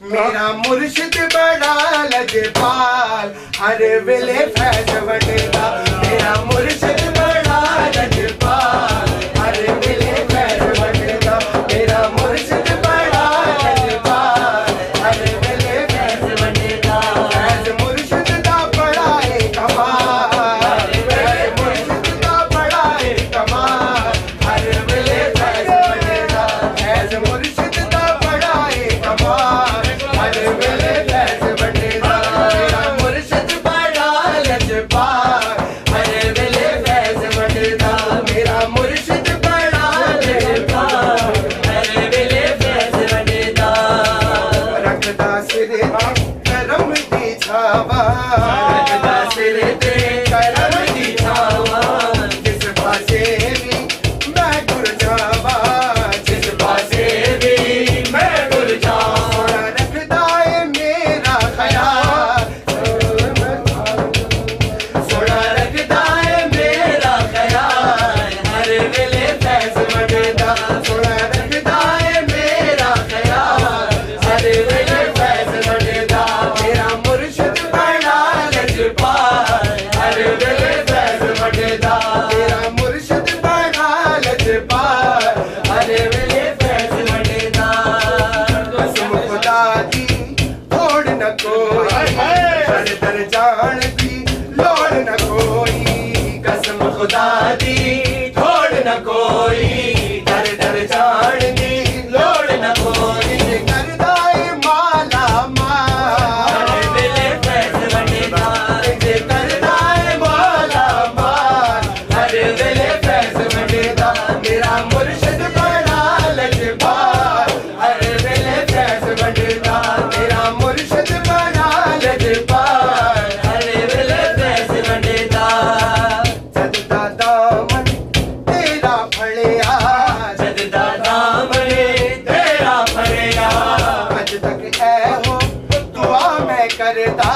मेरा मुर्शिद बड़ा लजपाल, हर वेले फैज वटेगा। मेरा मुर्शिद बड़ा लजपाल, हर वेले फैज वटेगा। मेरा मुर्शिद बड़ा लजपाल, हर वेले फैज वटेगा। फैज मुर्शिद दा बड़ा है कमाल, फैज मुर्शिद दा बड़ा है कमाल, हर वेले फैज वटेगा। फैज मुर्शिद दा बड़ा है कमाल, हर वेले फैज वटेगा। मेरा मुर्शिद बड़ा लजपाल, हर वेले फैज वटेगा। मेरा मुर्शिद बड़ा लजपाल, हर वेले फैज वटेगा। रखदा सिर करम दी छावा, रखदा सिर ते करम दी छावा। जिस पासे भी मैं गुर जावा, जिस पासे भी मैं गुर जावा। रखदा है मेरा ख्याल, सोना रखदा है मेरा ख्याल, हर वेले फैज वटेगा। सोना रखदा है मेरा ख्याल, हर वेले फैज वटेगा। मेरा मुर्शिद बड़ा लजपाल, हर वेले फैज वटेगा। मेरा मुर्शिद बड़ा लजपाल, हर वेले फैज वटेगा। कसम खुदा दी तोड़ न कोई, हर दर जान दी लोड़ न कोई। कसम खुदा दी तोड़ न कोई, दर दर जान दी लोड़ न कोई। करदा है माला माल, हर वेले फैज वटेगा। करदा है माला माल, हर वेले फैज वटेगा। मेरा मुर्शिद बड़ा लजपाल, हर वेले फैज वटेगा। मेरा मुर्शिद बड़ा लजपाल, हर वेले फैज वटेगा। सजदा दामन तेरा फड़िया, सजदा दामन तेरा फड़िया। अज तक ऐ हो दुआ मैं करदा,